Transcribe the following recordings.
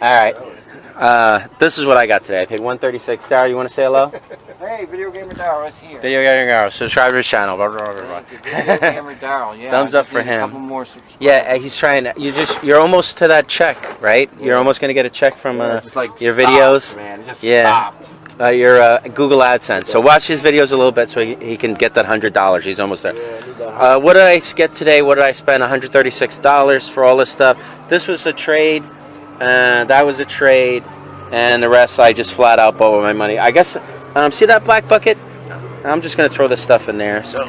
right. This is what I got today. I paid $136. Daryl, you want to say hello? Hey, VideoGamerDaryll is here. VideoGamerDaryll. Subscribe to his channel. VideoGamerDaryll, yeah. Thumbs up for him. A couple more subscribers. Yeah, he's trying to. You're almost to that check, right? Yeah. You're almost gonna get a check from your videos. Man, just stopped. Your Google AdSense. So watch his videos a little bit so he can get that $100. He's almost there. What did I get today? What did I spend? $136 for all this stuff. This was a trade. That was a trade. And the rest I just flat out bought with my money. I guess, see that black bucket? I'm just going to throw this stuff in there. So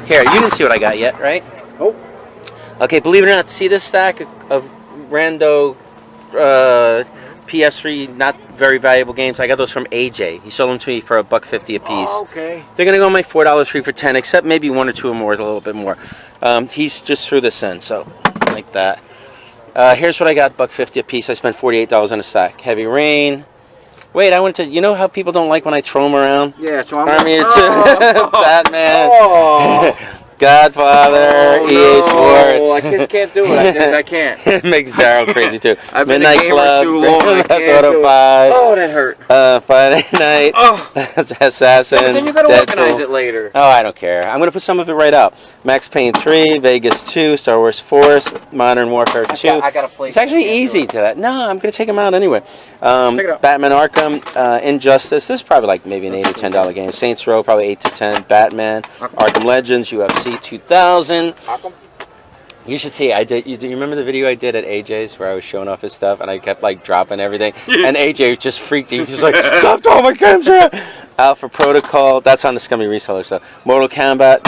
here, you didn't see what I got yet, right? Oh. Okay, believe it or not, see this stack of rando PS3 not very valuable games? I got those from AJ. He sold them to me for $1.50 a piece. Oh, okay. They're going to go on my $4 free for 10, except maybe one or two more worth a little bit more. He's just threw this in, so like that. Here's what I got, $1.50 a piece. I spent $48 on a stack. Heavy Rain. Wait, I went to. You know how people don't like when I throw them around? Yeah, so I'm. Batman. Oh. Godfather, EA Sports. I just can't do it. I can't. It makes Daryl crazy too. I've been Midnight a gamer Club, too long. I can't do it. Oh, that hurt. Friday Night. Oh. Assassins. But then you gotta organize it later. Oh, I don't care. I'm gonna put some of it right out. Max Payne 3, Vegas 2, Star Wars Force, Modern Warfare 2. I gotta play. It's actually easy to that. No, I'm gonna take them out anyway. Batman Arkham, Injustice. This is probably like maybe an $8 or $10 game. Saints Row probably 8 to 10. Batman, Arkham Legends, UFC 2000. You should see. You remember the video I did at AJ's where I was showing off his stuff and I kept like dropping everything, and AJ just freaked. He was like, "Stop throwing my games around." Alpha Protocol. That's on the Scummy Resellers stuff. Mortal Kombat,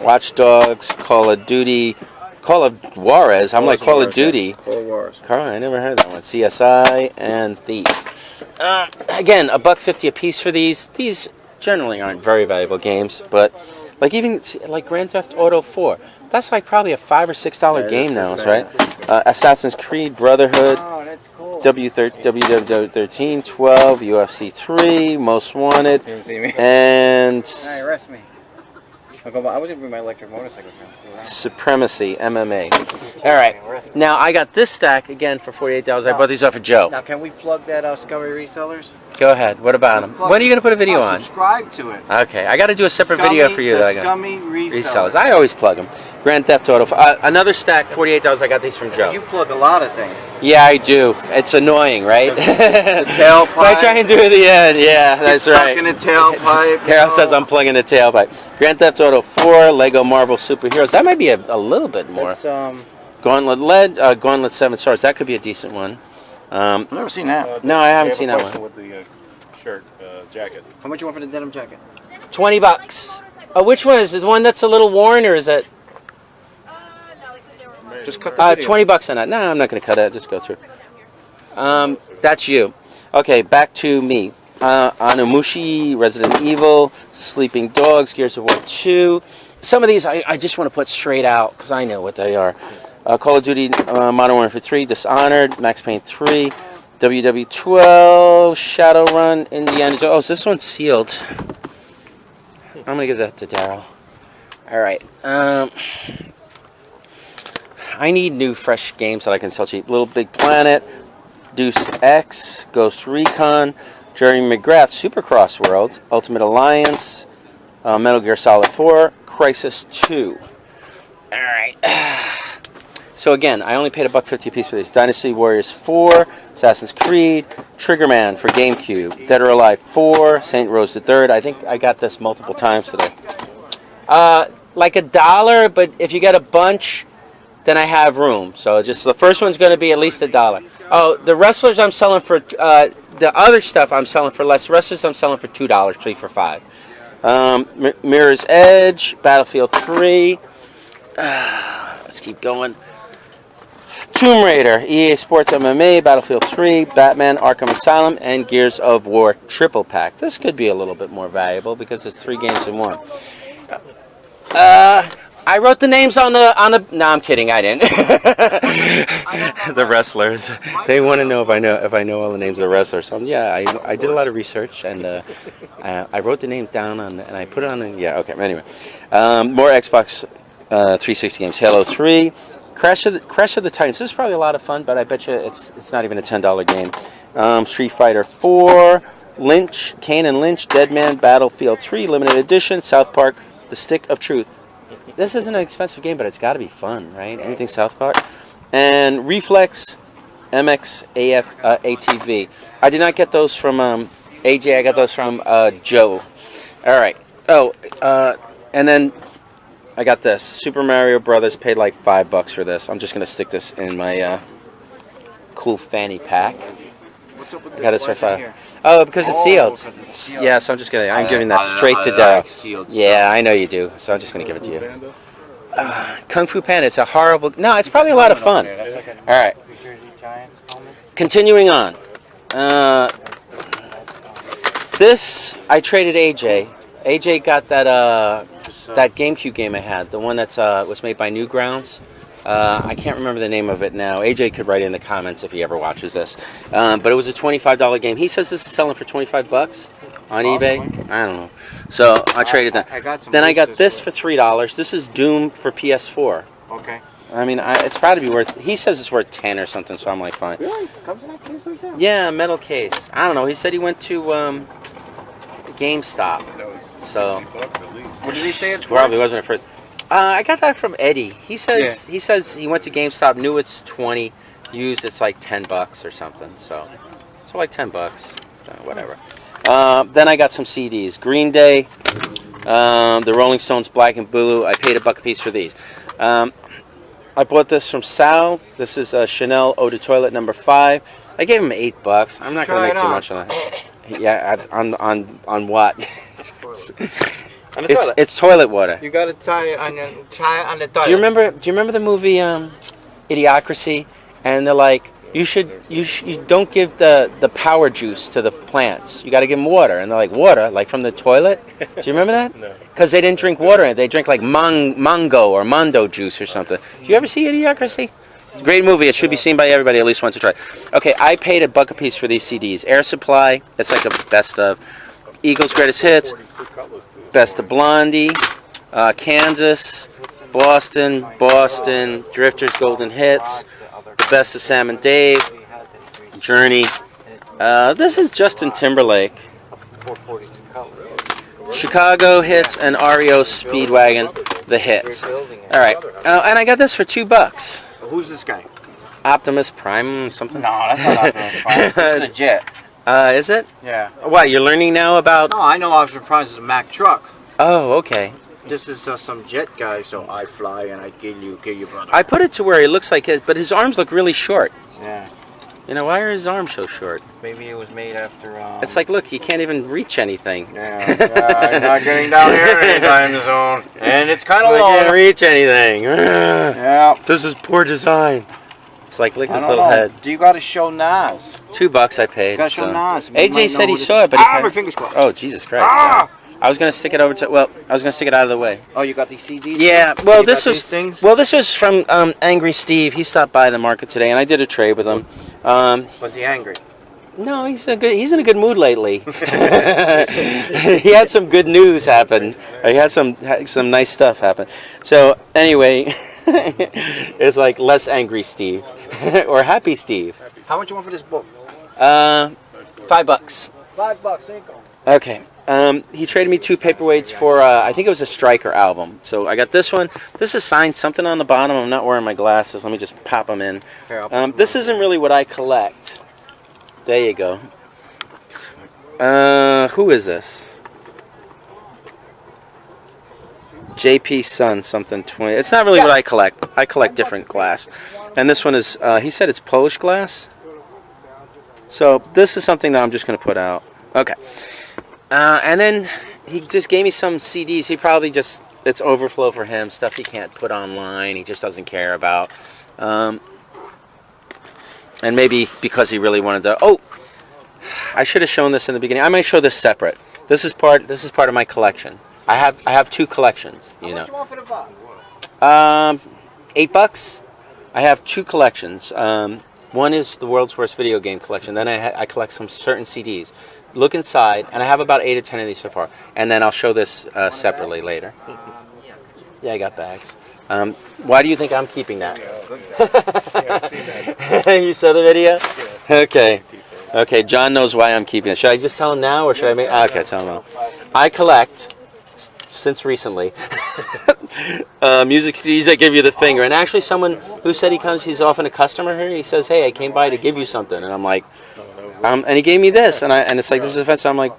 Watch Dogs, Call of Duty, Call of Juarez. I'm like Call of Duty. Call of Juarez. Carl, I never heard that one. CSI and Thief. Again, $1.50 a piece for these. These generally aren't very valuable games, but like even like Grand Theft Auto 4. That's like probably a $5 or $6 game now, right? Assassin's Creed, Brotherhood, oh, that's cool. WW13, 12, UFC 3, Most Wanted, and Hey, arrest me. I was going to bring my electric motorcycle. Supremacy, MMA. All right. Now, I got this stack, again, for $48. I bought these off of Joe. Now, can we plug that Scummy Resellers? Go ahead. What about them? When are you going to put a video on? Subscribe to it. Okay. I got to do a separate video for you. Scummy Resellers. I always plug them. Grand Theft Auto. Another stack, $48. I got these from Joe. You plug a lot of things. Yeah, I do. It's annoying, right? The tailpipe. I try and do it at the end. Yeah, that's right. Stuck in the tailpipe. Carol says I'm plugging the tailpipe. Grand Theft Auto 4, Lego Marvel Superheroes. That might be a little bit more. Gauntlet 7 Stars. That could be a decent one. I've never seen that. No, I haven't seen that one. With the shirt, jacket. How much you want for the denim jacket? $20. Oh, which one is it? The one that's a little worn, or is it? Just cut the video. $20 on that. No, I'm not going to cut it. Just go through. That's you. Okay, back to me. Onimushi, Resident Evil, Sleeping Dogs, Gears of War 2. Some of these I just want to put straight out because I know what they are. Call of Duty, Modern Warfare 3, Dishonored, Max Payne 3, WW12, Shadowrun, Indiana Jones. Oh, so this one's sealed. I'm going to give that to Daryl. All right. I need new, fresh games that I can sell cheap. Little Big Planet, Deuce X, Ghost Recon, Jerry McGrath, Supercross World, Ultimate Alliance, Metal Gear Solid 4, Crisis 2. All right. So again, I only paid $1.50 a piece for these. Dynasty Warriors 4, Assassin's Creed, Triggerman for GameCube, Dead or Alive 4, Saint Rose the Third. I think I got this multiple times today. Like $1, but if you get a bunch, then I have room. So just the first one's going to be at least $1. Oh, the wrestlers I'm selling for, the other stuff I'm selling for less. Wrestlers I'm selling for $2, 3 for $5. Mirror's Edge, Battlefield 3. Let's keep going. Tomb Raider, EA Sports MMA, Battlefield 3, Batman, Arkham Asylum, and Gears of War Triple Pack. This could be a little bit more valuable because it's 3 games in one. I wrote the names on the. No, I'm kidding. I didn't. The wrestlers. They want to know if I know all the names of the wrestlers. So yeah, I did a lot of research and I wrote the names down and I put it on. Yeah. Okay. Anyway, more Xbox 360 games. Halo 3, Crash of the Titans. This is probably a lot of fun, but I bet you it's not even a $10 game. Street Fighter 4, Lynch, Kane and Lynch, Deadman, Battlefield 3, Limited Edition, South Park, The Stick of Truth. This isn't an expensive game, but it's got to be fun, right? Anything South Park. And Reflex, MX, ATV. I did not get those from AJ. I got those from Joe. All right. Oh, and then I got this. Super Mario Brothers. Paid like $5 for this. I'm just going to stick this in my cool fanny pack. What's up with I got this for $5. here? Oh, because it's sealed. It's sealed. Yeah, so I'm just gonna. I'm giving that straight to Daryll. Yeah, I know you do. So I'm just gonna give it to you. Kung Fu Panda. It's a horrible. No, it's probably a lot of fun. All right. Continuing on. This I traded AJ. AJ got that that GameCube game I had, the one that's was made by Newgrounds. I can't remember the name of it now. AJ could write in the comments if he ever watches this. But it was a $25 game. He says this is selling for $25 on eBay. I don't know. So I traded that. Then I got this for $3. This is Doom for PS4. Okay. I mean, it's probably worth. He says it's worth 10 or something. So I'm like, fine. Really? Comes in that case like that? Yeah, metal case. I don't know. He said he went to GameStop. So at least. What did he say it's worth? probably wasn't at first. I got that from Eddie. He says he went to GameStop, knew it's 20, used it's like $10 or something. So like $10. So whatever. Then I got some CDs. Green Day, the Rolling Stones, Black and Blue. I paid $1 a piece for these. I bought this from Sal. This is Chanel Eau de Toilette number 5. I gave him $8. I'm not going to make too much on that. Yeah, on what? It's toilet water. You gotta tie it on the toilet. Do you remember the movie Idiocracy? And they're like, you don't give the power juice to the plants. You got to give them water. And they're like, water, like from the toilet. Do you remember that? No. Because they didn't drink water. They drink like mango or mondo juice or something. Do you ever see Idiocracy? It's a great movie. It should be seen by everybody at least once or twice. Okay, I paid $1 a piece for these CDs. Air Supply. It's like a best of. Eagles Greatest Hits. Best of Blondie, Kansas, Boston, Drifters Golden Hits, the Best of Sam and Dave, Journey. This is Justin Timberlake. Chicago Hits and REO Speedwagon, the hits. All right, and I got this for $2. Who's this guy? Optimus Prime, something. No, that's not Optimus Prime. This is a jet. Is it? Yeah. What, you're learning now about... No, I know Optimus Prime is a Mack truck. Oh, okay. This is some jet guy, so I fly and I kill you brother. I put it to where he looks like it, but his arms look really short. Yeah. You know, why are his arms so short? Maybe it was made after... It's like, look, he can't even reach anything. Yeah, I'm not getting down here anytime soon. And it's kind of I low. can't reach anything. Yeah. This is poor design. It's like, look at his I don't little know. head. Do you got to show Nas? $2 I paid. You got to show so. Nas. AJ said he saw it, but he my fingers crossed. Oh, Jesus Christ. Ah! I was gonna stick it over to. Well, I was gonna stick it out of the way. Oh, you got these CDs? Yeah. Well, You this got was. these things? Well, this was from Angry Steve. He stopped by the market today, and I did a trade with him. Was he angry? No, he's in a good mood lately. He had some good news happen. He had some nice stuff happen. So anyway, it's like less Angry Steve or Happy Steve. How much you want for this book? $5. $5. There you go. Okay. He traded me 2 paperweights for, I think it was a Stryker album. So I got this one. This is signed something on the bottom. I'm not wearing my glasses. Let me just pop them in. Here, This isn't really what I collect. There you go. Who is this? JP Sun something 20. It's not really what I collect. I collect different glass. And this one is, he said it's Polish glass. So this is something that I'm just going to put out. Okay. And then he just gave me some CDs. He probably just, it's overflow for him, stuff he can't put online, he just doesn't care about. And maybe because he really wanted to, oh, I should have shown this in the beginning. I might show this separate. This is part of my collection. I have 2 collections, you know. How much you want for the box? $8. I have 2 collections. One is the world's worst video game collection. Then I collect some certain CDs. Look inside, and I have about 8 or 10 of these so far. And then I'll show this separately later. Yeah, I got bags. Why do you think I'm keeping that? Yeah, I've seen that. You saw the video? Yeah. Okay. Okay, John knows why I'm keeping it. Should I just tell him now, or should I make... Okay, tell him now. I collect, since recently, music CDs that give you the finger. And actually someone who said he's often a customer here, he says, hey, I came by to give you something. And I'm like, and he gave me this. And it's like, this is offensive. I'm like,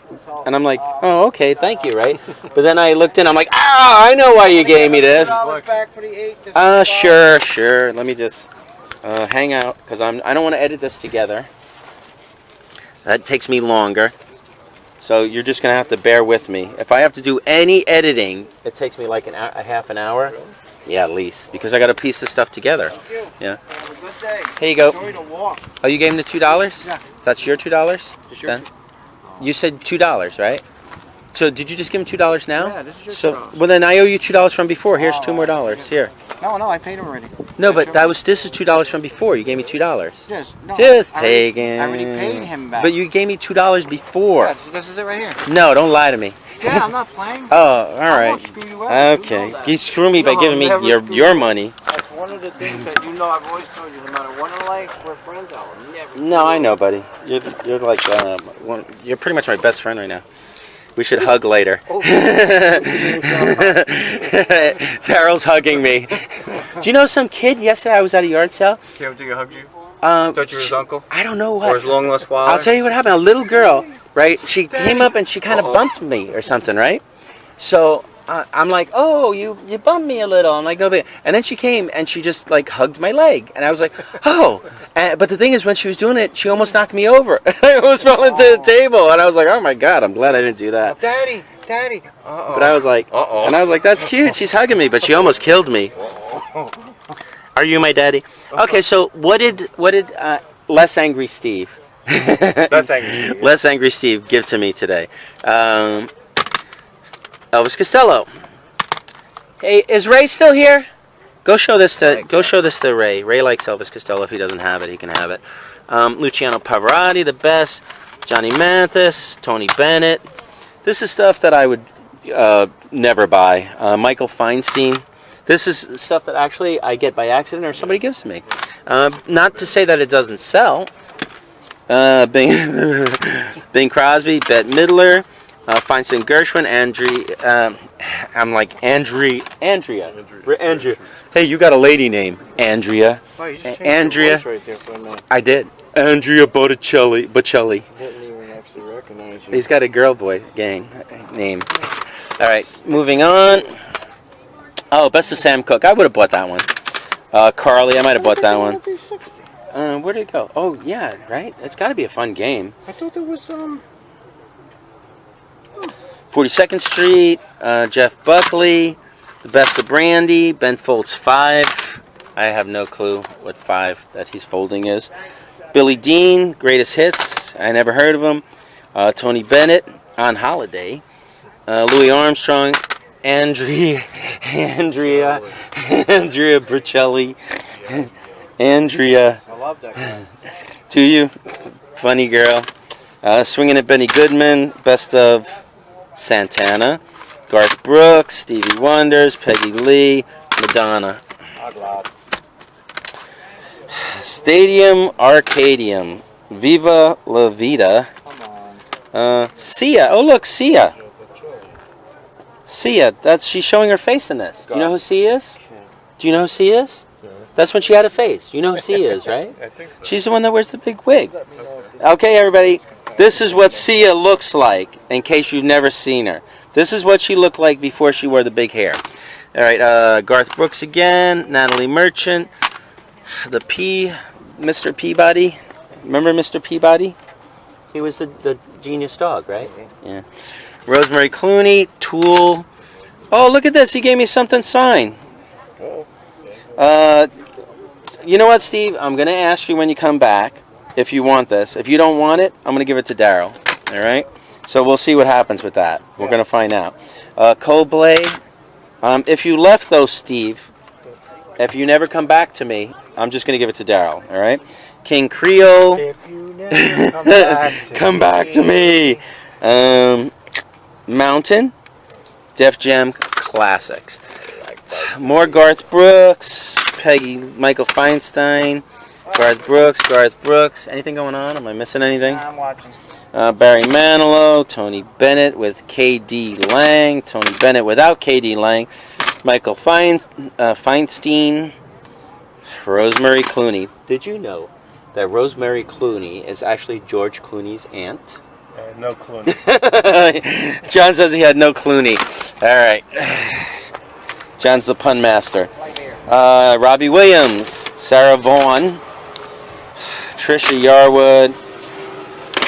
oh, okay, thank you, right? But then I looked in, I'm like, I know why you gave me this. Sure. Let me just hang out, because I don't want to edit this together. That takes me longer. So you're just going to have to bear with me. If I have to do any editing, it takes me like a half an hour. Yeah, at least. Because I got to piece this stuff together. Yeah. Have a good day. Here you go. Enjoy the walk. Oh, you gave him the $2? Yeah. That's your $2? Then? You said $2, right? So did you just give him $2 now? Yeah, this is your so, $2. well, then I owe you $2 from before. Here's $2 more. Here. No, I paid him already. No, but this is $2 from before. You gave me $2. Yes, no, Just take it. I already paid him back. But you gave me $2 before. Yeah, this is it right here. No, don't lie to me. Yeah, I'm not playing. Oh, all I right. won't screw you out. You Okay. know that. You screw me by No, giving me I'll never your screw money. That's one of the things that you know I've always told you. No matter what in life, we're friends. I will never. No, I know, buddy. You're like you're pretty much my best friend right now. We should hug later. Daryl's hugging me. Do you know some kid yesterday? I was at a yard sale. Came to you, hugged you. Thought you were his uncle. I don't know Or what. his long lost father. I'll tell you what happened. A little girl, right? She came up and she kind of bumped me or something, right? So I'm like, oh, you bumped me a little. I'm like, no big. And then she came and she just like hugged my leg, and I was like, oh. But the thing is, when she was doing it, she almost knocked me over. I almost fell into the table, and I was like, oh my God, I'm glad I didn't do that. Daddy. But I was like, and I was like, that's cute. She's hugging me, but she almost killed me. Are you my daddy? Okay, so what did Less Angry Steve? Less Angry Steve give to me today? Elvis Costello. Hey, is Ray still here? Go show this to Ray. Ray likes Elvis Costello. If he doesn't have it, he can have it. Luciano Pavarotti, the best. Johnny Mathis, Tony Bennett. This is stuff that I would never buy. Michael Feinstein. This is stuff that actually I get by accident or somebody gives to me. Not to say that it doesn't sell. Bing Crosby, Bette Midler, Feinstein Gershwin, Andrea. Hey, you got a lady name, Andrea. Oh, you just changed Andrea. your voice right there for a minute. I did. Andrea Botticelli. Didn't even actually recognize you. He's got a girl boy name. All right, moving on. Oh, Best of Sam Cooke. I would have bought that one. Carly, I might have bought that one. Where did it go? Oh, yeah, right? It's got to be a fun game. I thought there was 42nd Street, Jeff Buckley, The Best of Brandy, Ben Folds 5. I have no clue what 5 that he's folding is. Billy Dean, Greatest Hits. I never heard of him. Tony Bennett, On Holiday. Louis Armstrong, Andrea Bricelli. Andrea. I love that guy. To you, funny girl. Swinging at Benny Goodman, Best of Santana, Garth Brooks, Stevie Wonders, Peggy Lee, Madonna. Stadium Arcadium, Viva La Vida. Sia. Oh look, Sia. Sia. She's showing her face in this. Do you know who Sia is? Do you know who Sia is? That's when she had a face. You know who Sia is, right? I think so. She's the one that wears the big wig. Okay, everybody. This is what Sia looks like, in case you've never seen her. This is what she looked like before she wore the big hair. All right, Garth Brooks again, Natalie Merchant, Mr. Peabody. Remember Mr. Peabody? He was the genius dog, right? Yeah. Rosemary Clooney, Tool. Oh, look at this. He gave me something signed. You know what, Steve? I'm going to ask you when you come back if you want this. If you don't want it, I'm going to give it to Daryl. All right? So we'll see what happens with that. We're going to find out. Coldplay. If you left, though, Steve, if you never come back to me, I'm just going to give it to Daryl. All right? King Creole. If you never come back to Come back to me. Mountain. Def Jam Classics. More Garth Brooks, Michael Feinstein, Garth Brooks. Anything going on? Am I missing anything? I'm watching. Barry Manilow, Tony Bennett with K.D. Lang, Tony Bennett without K.D. Lang, Michael Feinstein, Rosemary Clooney. Did you know that Rosemary Clooney is actually George Clooney's aunt? No clue. John says he had no Clooney. All right. John's the pun master. Robbie Williams, Sarah Vaughan, Trisha Yarwood,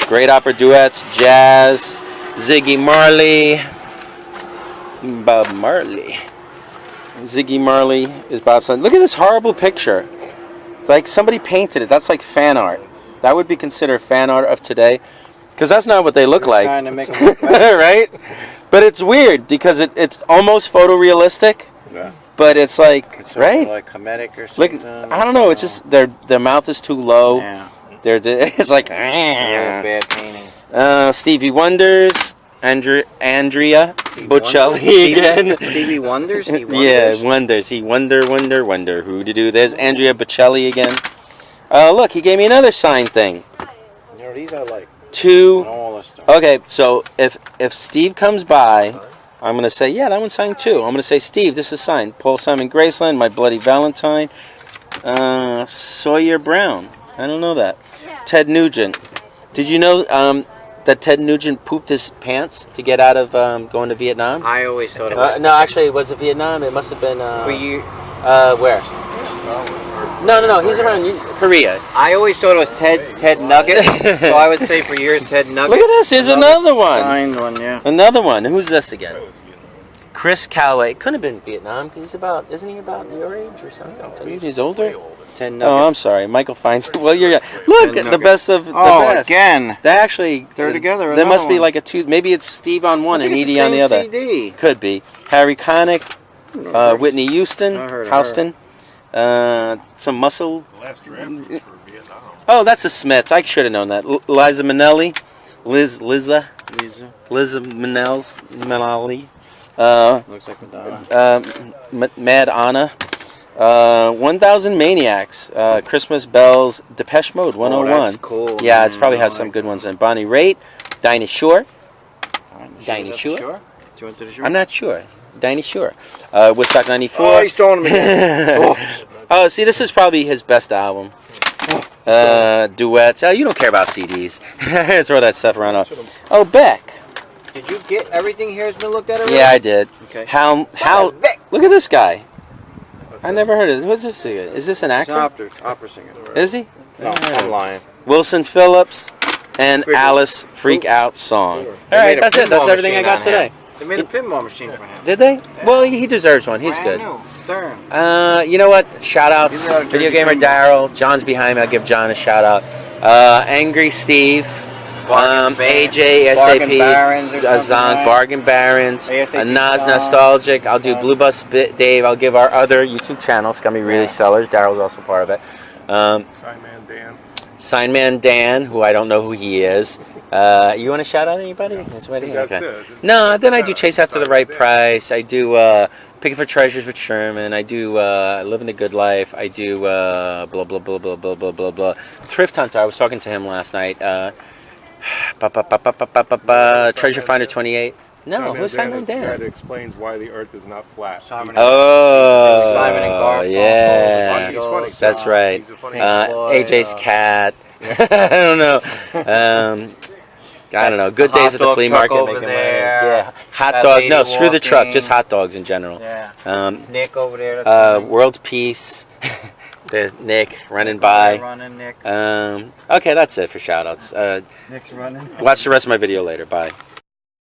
Great Opera Duets, Jazz, Ziggy Marley, Bob Marley. Ziggy Marley is Bob's son. Look at this horrible picture. Like somebody painted it. That's like fan art. That would be considered fan art of today. Because that's not what they look like. Trying to make them look better. Right? But it's weird because it's almost photorealistic. Yeah. But it's like, It's right? like comedic or Look, something. I don't know. It's just their mouth is too low. Yeah. It's like Very bad painting. Stevie Wonders, Andrea Bocelli again. Stevie Wonders? He wonders? Yeah, Wonders. He wonder. Who to do? There's Andrea Bocelli again. Look, he gave me another sign thing. You know, these I like. Two. Stuff. Okay, so if Steve comes by, I'm gonna say, yeah, that one's signed too. I'm gonna say, Steve, this is signed. Paul Simon Graceland, My Bloody Valentine, Sawyer Brown. I don't know that. Ted Nugent. Did you know that Ted Nugent pooped his pants to get out of going to Vietnam? I always thought it was. No, actually, was it Vietnam? It must have been. For you, where? No. He's around Korea. I always thought it was Ted Nugget. So I would say for years Ted Nugget. Look at this. Here's another one. Signed one, yeah. Another one. Who's this again? Chris Calloway. Couldn't have been Vietnam because isn't he about your age or something? He's older. Ted Nugget. Oh, I'm sorry. Michael Feinstein. Well, you're look Ted the Nugget. best of the best. Again. They actually They're together. There must be one. like a two. Maybe it's Steve on one I and think it's Edie on the other. CD. Could be Harry Connick, Whitney Houston, I heard of Houston. Some muscle. The last draft was for Vietnam. Oh, that's the Smiths. I should have known that. Liza Minnelli, Liza Minnelli. Looks like Madonna. Mad Anna. 1000 Maniacs. Christmas Bells. Depeche Mode 101. Oh, that's cool. Yeah, it's probably has some good ones in. Bonnie Raitt. Dinah Shore. Dinah Shore? Do you want to the shore? I'm not sure. Dinah Shore. Woodstock 94. Oh, he's throwing them again. Oh, see, this is probably his best album. Duets. Oh, you don't care about CDs. Throw that stuff around. Oh, Beck. Did you get everything here has been looked at already? Yeah, I did. Okay. How? Beck. Look at this guy. I never heard of this. What's this? Is this an He's actor? an opera singer. Is he? No, I'm lying. Wilson Phillips and Alice Freak Out Song. All right, that's it. That's everything I got today. They made a pinball machine for him. Did they? Well, he deserves one. He's good. Brand new. Stern. You know what? Shout outs. These are Video Jersey Gamer Pinball. Daryll. John's behind me. I'll give John a shout out. Angry Steve. AJ, Bargain SAP, Barons or something, Zonk, right? Bargain Barons, ASAP Nas Song. Nostalgic. I'll do Blue Bus Dave. I'll give our other YouTube channel, Scummy Resellers. Daryl's also part of it. Signman Dan. Signman Dan, who I don't know who he is. You want to shout out anybody? That's it. No, then I do Chase After the Right Price. I do Picking for Treasures with Sherman. I do Living the Good Life. I do blah, blah, blah, blah, blah, blah, blah, blah. Thrift Hunter. I was talking to him last night. Treasure Finder 28. No, who's Simon is the guy Dan? that explains why the Earth is not flat. Simon Oh, and Garfunkel. yeah. He's funny. That's right. He's a funny AJ's cat. I don't know. I don't know. Good The days at the hot flea dog truck market. over making there. money. Yeah. Hot That dogs. lady No, screw the truck. walking. Just hot dogs in general. Yeah. Nick over there. World Peace. There's Nick running by. Running, Nick. Okay, that's it for shoutouts. Nick's running. Watch the rest of my video later. Bye.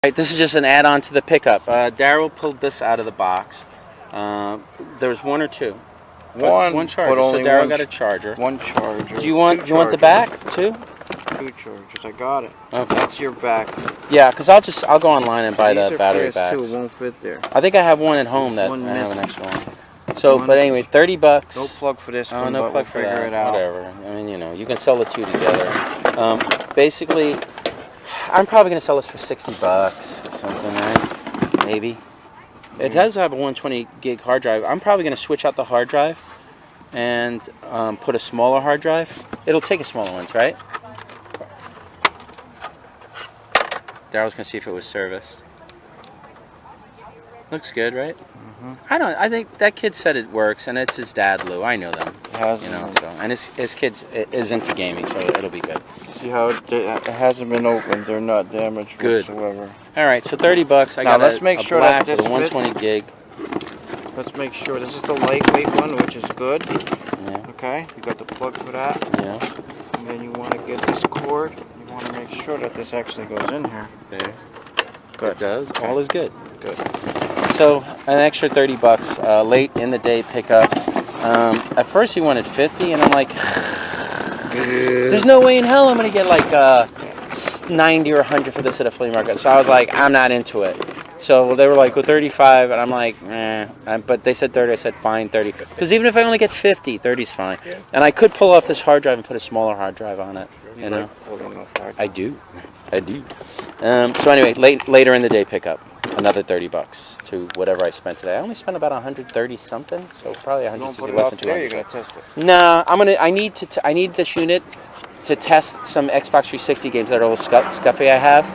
Right, this is just an add-on to the pickup. Daryl pulled this out of the box. There was one or two. One charger. but only So Daryl one got a charger. One charger. Do you want the chargers. back too? Two chargers. I got it. Okay. That's your back. Yeah, because I'll go online and buy These the are battery PS2, backs. It won't fit there. I think I have one at home that One I have an missing. extra one. So, but anyway, $30. No plug for this Oh, one, no but plug we'll for figure that. it out. Whatever. I mean, you know, you can sell the two together. Basically, I'm probably gonna sell this for $60 or something, right? Maybe. It does have a 120 gig hard drive. I'm probably going to switch out the hard drive and put a smaller hard drive. It'll take a smaller ones, right? Daryl's going to see if it was serviced. Looks good, right? I think that kid said it works, and it's his dad, Lou. I know them, you know. So, and his kid is into gaming, so it'll be good. See how it hasn't been opened? They're not damaged whatsoever. All right, so $30. I got let's make sure black that with this a 120 gig. Let's make sure this is the lightweight one, which is good. Yeah. Okay, you got the plug for that. Yeah. And then you want to get this cord. You want to make sure that this actually goes in here. There. Good. It does. Okay. All is good. Good. So an extra $30 late in the day pickup. At first he wanted 50, and I'm like, there's no way in hell I'm gonna get like 90 or 100 for this at a flea market. So I was like, I'm not into it. So they were like, well, 35, and I'm like, eh. But they said 30. I said fine, 30. Because even if I only get 50, 30's fine. Yeah. And I could pull off this hard drive and put a smaller hard drive on it. You know. I do. So anyway, later in the day pickup. Another $30 to whatever I spent today. I only spent about 130 something, so probably 160 less than 200. You're gonna test it. Nah, I need this unit to test some Xbox 360 games that are a little scuffy I have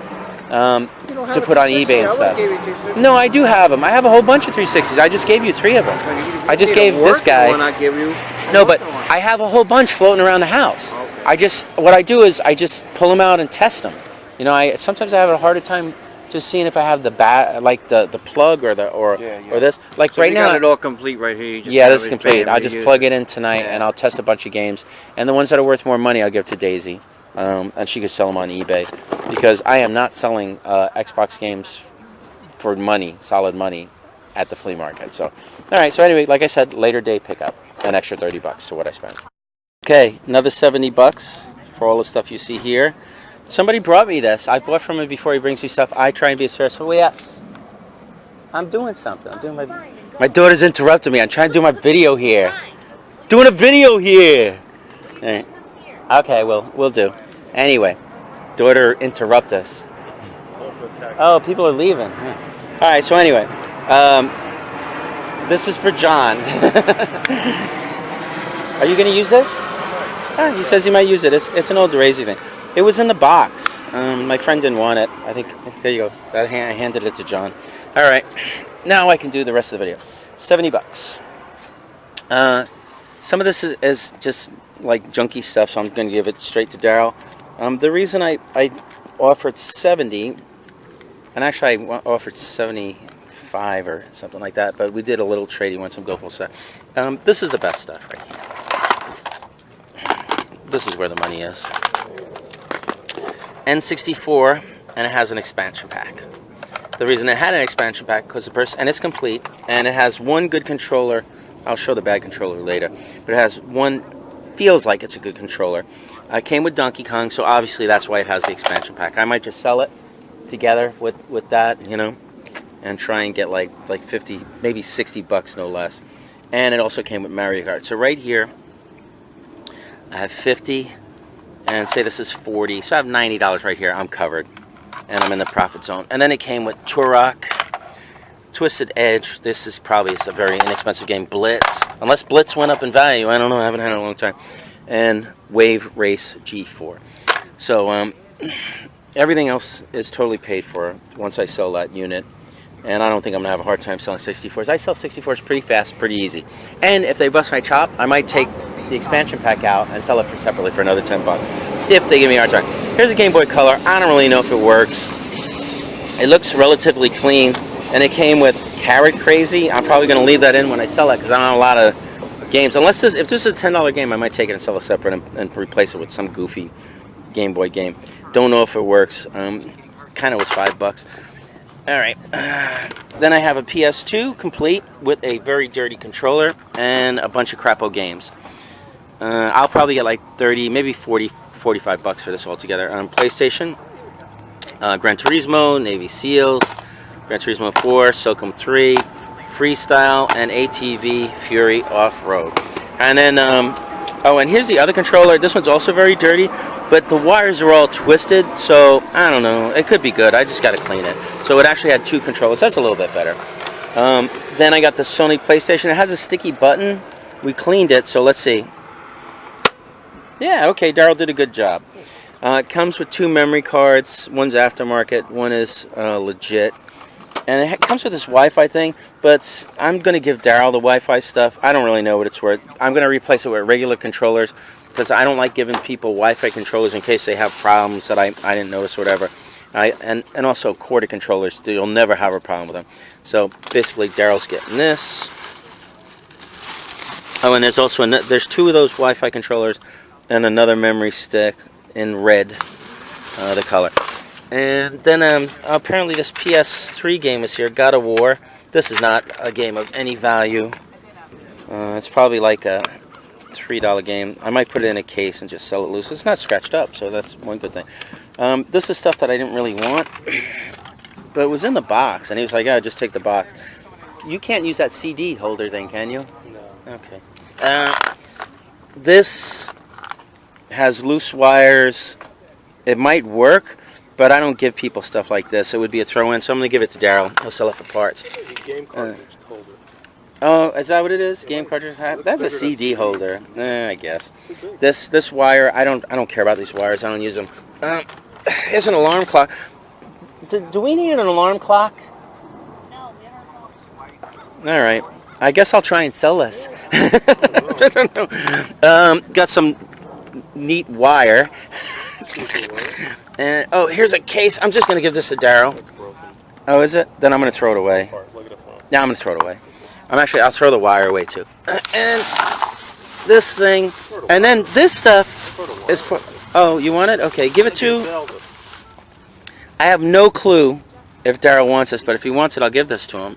to put on eBay and stuff. No, I do have them. I have a whole bunch of 360s. I just gave you 3 of them. I just gave this guy. No, but I have a whole bunch floating around the house. What I do is I just pull them out and test them. You know, sometimes I have a harder time just seeing if I have the the plug or this. Like so right now, you got it all complete right here. You just this is complete. I'll just plug it in tonight, and I'll test a bunch of games. And the ones that are worth more money, I'll give to Daisy, and she could sell them on eBay, because I am not selling Xbox games for money, solid money, at the flea market. So, all right. So anyway, like I said, later day pickup, an extra $30 to what I spent. Okay, another $70 for all the stuff you see here. Somebody brought me this. I bought from him before he brings me stuff. I try and be as fair as possible. Yes. I'm doing something. I'm doing my daughter's interrupting me. I'm trying to do my video here. Doing a video here. All right. Okay, well, we'll do. Anyway, daughter interrupt us. Oh, people are leaving. Yeah. All right, so anyway, this is for John. Are you going to use this? Oh, he says he might use it. It's an old Razy thing. It was in the box. My friend didn't want it. I think, there you go. I handed it to John. All right. Now I can do the rest of the video. $70. Some of this is just like junky stuff, so I'm going to give it straight to Daryl. The reason I offered 70, and actually I offered 75 or something like that, but we did a little trade. He wants some go full set. This is the best stuff right here. This is where the money is. N64, and it has an expansion pack. The reason it had an expansion pack because and it's complete, and it has one good controller. I'll show the bad controller later, but it has one, feels like it's a good controller. It came with Donkey Kong, so obviously that's why it has the expansion pack. I might just sell it together with that, you know, and try and get like 50, maybe $60 no less. And it also came with Mario Kart. So right here, I have 50. And say this is 40, so I have $90 right here. I'm covered, and I'm in the profit zone. And then it came with Turok, Twisted Edge. This is probably a very inexpensive game. Blitz, unless Blitz went up in value. I don't know. I haven't had it in a long time. And Wave Race G4. So everything else is totally paid for once I sell that unit. And I don't think I'm gonna have a hard time selling 64s. I sell 64s pretty fast, pretty easy. And if they bust my chop, I might take the expansion pack out and sell it separately for another $10 if they give me a hard time. Here's a Game Boy Color. I don't really know if it works. It looks relatively clean, and it came with Carrot Crazy. I'm probably going to leave that in when I sell it because I don't have a lot of games. Unless if this is a $10 game, I might take it and sell it separate and replace it with some goofy Game Boy game. Don't know if it works. Kind of was $5. All right. Then I have a PS2 complete with a very dirty controller and a bunch of crapo games. I'll probably get like 30, maybe 40, $45 for this altogether. On PlayStation, Gran Turismo, Navy SEALs, Gran Turismo 4, SOCOM 3, Freestyle, and ATV Fury Off-Road. And then, oh, and here's the other controller. This one's also very dirty, but the wires are all twisted, so I don't know. It could be good. I just got to clean it. So it actually had 2 controllers. That's a little bit better. Then I got the Sony PlayStation. It has a sticky button. We cleaned it, so let's see. Yeah, okay, Daryll did a good job. It comes with 2 memory cards. One's aftermarket, one is legit. And it comes with this Wi-Fi thing, but I'm going to give Daryll the Wi-Fi stuff. I don't really know what it's worth. I'm going to replace it with regular controllers because I don't like giving people Wi-Fi controllers in case they have problems that I didn't notice or whatever. And also corded controllers, you'll never have a problem with them. So basically Daryl's getting this. Oh, and there's also there's 2 of those Wi-Fi controllers and another memory stick in red, the color. And then apparently this PS3 game is here, God of War. This is not a game of any value. It's probably like a $3 game. I might put it in a case and just sell it loose. It's not scratched up, so that's one good thing. This is stuff that I didn't really want, but it was in the box, and he was like, "Oh, just take the box." You can't use that CD holder thing, can you? No. Okay. This has loose wires. It might work, but I don't give people stuff like this. It would be a throw-in, so I'm going to give it to Daryll. He'll sell it for parts. Game cartridge holder. Oh, is that what it is? Game cartridge? That's a CD holder. I guess. This wire, I don't care about these wires. I don't use them. Here's an alarm clock. Do we need an alarm clock? No, we have our phones. All right. I guess I'll try and sell this. I don't know. Got some neat wire. And oh, here's a case. I'm just gonna give this to Daryll. Oh, is it? Then I'm gonna throw it away. Yeah, I'm gonna throw it away. I'll throw the wire away too. And this thing, and then this stuff is. Oh, you want it? Okay, give it to. I have no clue if Daryll wants this, but if he wants it, I'll give this to him.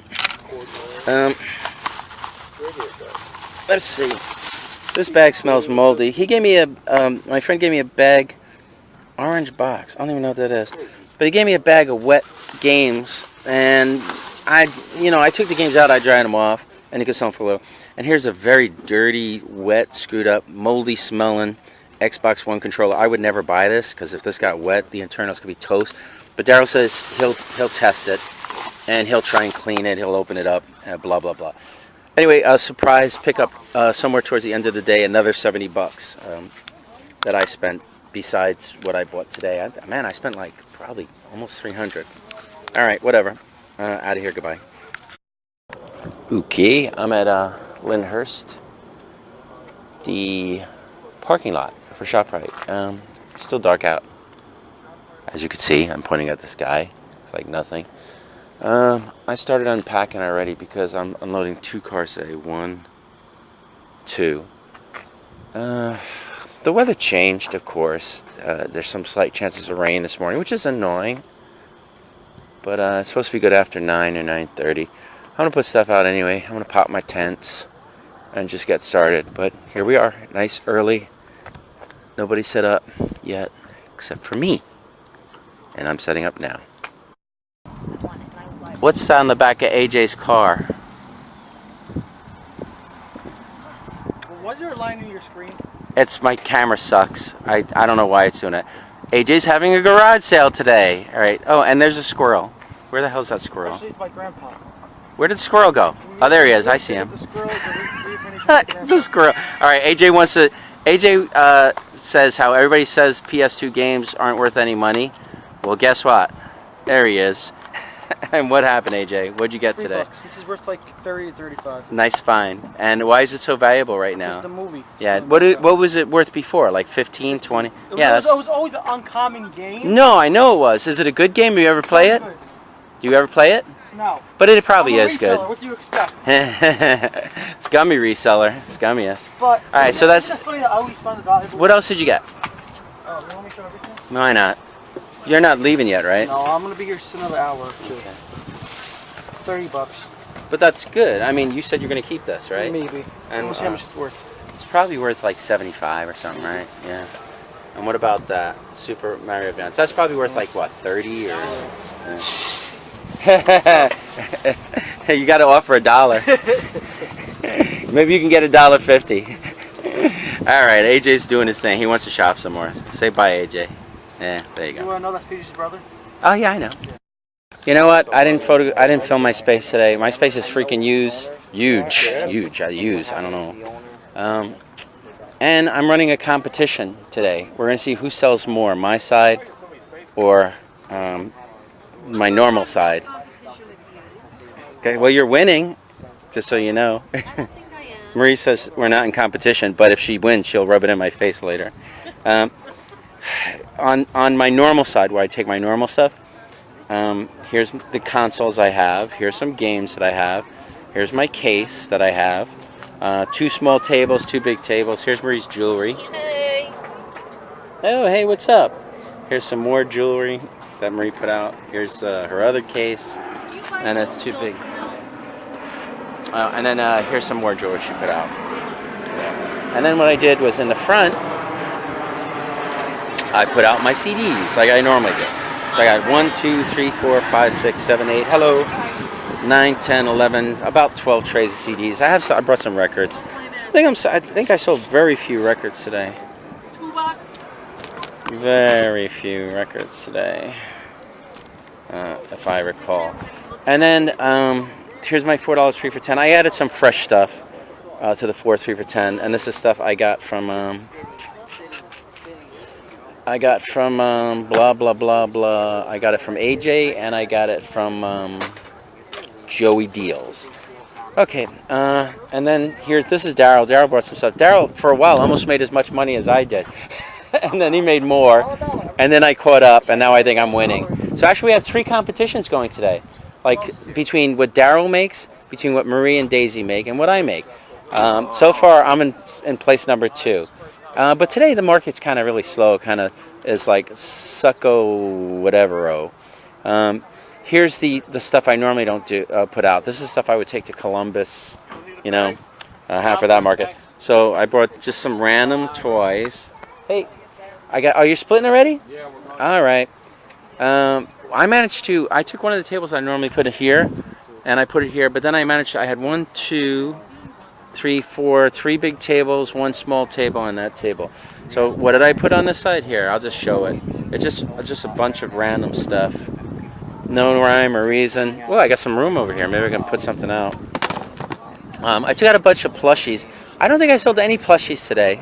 Let's see. This bag smells moldy. He gave me a. My friend gave me a bag. Orange box. I don't even know what that is. But he gave me a bag of wet games, and I took the games out. I dried them off, and you could sell them for a little. And here's a very dirty, wet, screwed up, moldy smelling Xbox One controller. I would never buy this because if this got wet, the internals could be toast. But Daryll says he'll test it, and he'll try and clean it. He'll open it up. Blah blah blah. Anyway, a surprise pickup somewhere towards the end of the day. Another $70 that I spent. Besides what I bought today. Man, I spent like probably almost 300. All right, whatever. Out of here. Goodbye. Okay, I'm at Lyndhurst, the parking lot for Shoprite. Still dark out. As you can see, I'm pointing at the sky. It's like nothing. I started unpacking already because I'm unloading 2 cars today. 1, 2. The weather changed, of course. There's some slight chances of rain this morning, which is annoying. But it's supposed to be good after 9 or 9:30. I'm going to put stuff out anyway. I'm going to pop my tents and just get started. But here we are, nice early. Nobody set up yet, except for me. And I'm setting up now. What's on the back of AJ's car? Why is there a line in your screen? My camera sucks. I don't know why it's doing it. AJ's having a garage sale today. All right. Oh, and there's a squirrel. Where the hell's that squirrel? Actually, it's my grandpa. Where did the squirrel go? Oh, there he is. I see him. It's a squirrel. All right. AJ wants to. AJ says how everybody says PS2 games aren't worth any money. Well, guess what? There he is. And what happened, AJ? What'd you get today? $3. This is worth like 30 to 35. Nice find. And why is it so valuable right now? It's the movie. Yeah. What was it worth before? Like 15, 20? Yeah. It was always an uncommon game. No, I know it was. Is it a good game? Do you ever play it? Good. Do you ever play it? No. But it probably I'm a is good. reseller. What do you expect? Scummy reseller. Scummiest. But all right, so that's. funny that I always find it valuable. What else did you get? You want me to show everything? Why not? You're not leaving yet, right? No, I'm gonna be here just another hour or two. Okay. $30. But that's good. I mean, you said you're gonna keep this, right? Maybe. And We'll see how much it's worth. It's probably worth like 75 or something, right? Yeah. And what about that Super Mario Advance? That's probably worth like what, 30 or? You got to offer $1. Maybe you can get $1.50. All right, AJ's doing his thing. He wants to shop some more. Say bye, AJ. Yeah, there you go. You know that's Peter's brother? Oh yeah, I know. You know what? I didn't film my space today. My space is freaking huge. I don't know. And I'm running a competition today. We're gonna see who sells more, my side or my normal side. Okay. Well, you're winning, just so you know. Marie says we're not in competition, but if she wins, she'll rub it in my face later. On my normal side, where I take my normal stuff, here's the consoles I have. Here's some games that I have. Here's my case that I have. 2 small tables, 2 big tables. Here's Marie's jewelry. Hey. Oh, hey, what's up? Here's some more jewelry that Marie put out. Here's her other case, and it's too big. And then here's some more jewelry she put out. Yeah. And then what I did was in the front, I put out my CDs like I normally do. So I got 1, 2, 3, 4, 5, 6, 7, 8. Hello. 9, 10, 11, about 12 trays of CDs. I brought some records. I think I sold very few records today. $2. Very few records today, if I recall. And then here's my $4 3 for 10. I added some fresh stuff to the 4 3 for 10, and this is stuff I got from blah blah blah blah. I got it from AJ, and I got it from Joey Deals. Okay, and then this is Daryl. Daryl brought some stuff. Daryl, for a while, almost made as much money as I did. And then he made more, and then I caught up, and now I think I'm winning. So actually we have 3 competitions going today. Like, between what Daryl makes, between what Marie and Daisy make, and what I make. So far, I'm in place number 2. But today the market's kind of really slow, kind of is like sucko whatever-o. Here's the stuff I normally don't put out. This is stuff I would take to Columbus, you know, half of that market. So I brought just some random toys. Hey, are you splitting already? Yeah, we're going. All right. I took one of the tables I normally put it here, and I put it here, but then I had 1, 2, 3, 4, 3 big tables, 1 small table on that table. So what did I put on this side here? I'll just show it. It's just a bunch of random stuff. No rhyme or reason. Well, I got some room over here. Maybe I can put something out. I took out a bunch of plushies. I don't think I sold any plushies today.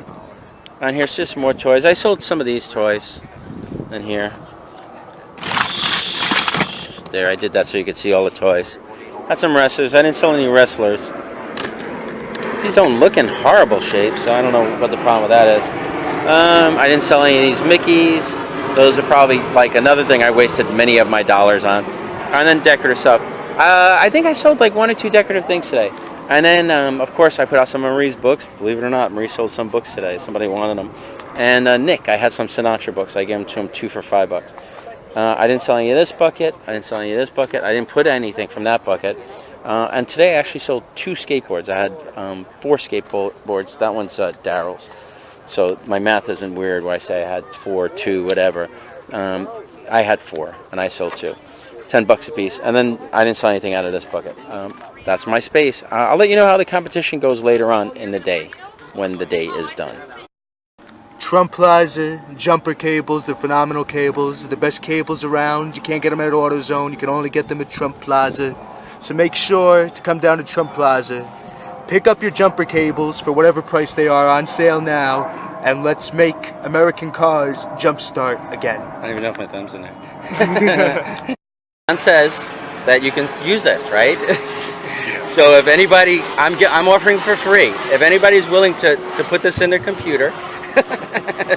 And here's just more toys. I sold some of these toys in here. There, I did that so you could see all the toys. Got some wrestlers. I didn't sell any wrestlers. These don't look in horrible shape, so I don't know what the problem with that is. I didn't sell any of these Mickeys. Those are probably like another thing I wasted many of my dollars on. And then decorative stuff. I think I sold like 1 or 2 decorative things today. And then, of course, I put out some of Marie's books. Believe it or not, Marie sold some books today. Somebody wanted them. And Nick, I had some Sinatra books. I gave them to him 2 for $5. I didn't sell any of this bucket. I didn't sell any of this bucket. I didn't put anything from that bucket. And today I actually sold 2 skateboards. I had 4 skateboards. That one's Daryl's. So my math isn't weird when I say I had 4, 2, whatever. I had 4, and I sold 2. $10 a piece. And then I didn't sell anything out of this bucket. That's my space. I'll let you know how the competition goes later on in the day, when the day is done. Trump Plaza, jumper cables, they're phenomenal cables. They're the best cables around. You can't get them at AutoZone. You can only get them at Trump Plaza. So make sure to come down to Trump Plaza. Pick up your jumper cables for whatever price they are on sale now, and let's make American cars jumpstart again. I don't even know if my thumb's in there. John says that you can use this, right? So if anybody, I'm offering for free. If anybody's willing to put this in their computer,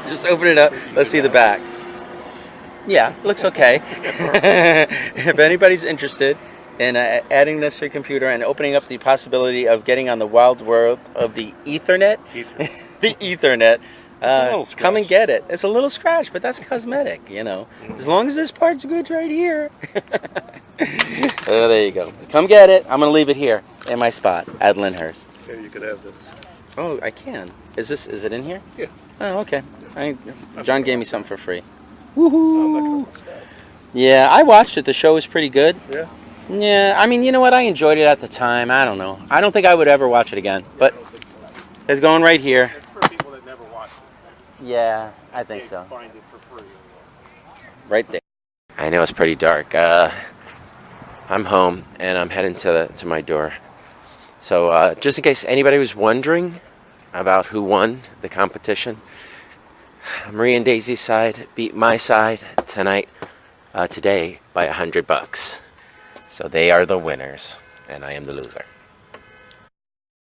just open it up. Let's see the back. Yeah, looks okay. If anybody's interested in adding this to your computer and opening up the possibility of getting on the wild world of the Ethernet, the Ethernet, come and get it. It's a little scratch, but that's cosmetic, you know. As long as this part's good right here. Oh, there you go. Come get it. I'm going to leave it here in my spot at Lyndhurst. Yeah, you could have this. Oh, I can. Is it in here? Yeah. Oh, okay. John gave me something for free. I'm not Woohoo! gonna watch that. Yeah, I watched it. The show was pretty good. Yeah. Yeah, I mean, you know what? I enjoyed it at the time. I don't know. I don't think I would ever watch it again. But it's going right here. It's for people that never watched it. Yeah, I think They so. Find it for free. Right there. I know it's pretty dark. I'm home and I'm heading to my door. So just in case anybody was wondering about who won the competition, Marie and Daisy's side beat my side today by $100. So they are the winners and I am the loser.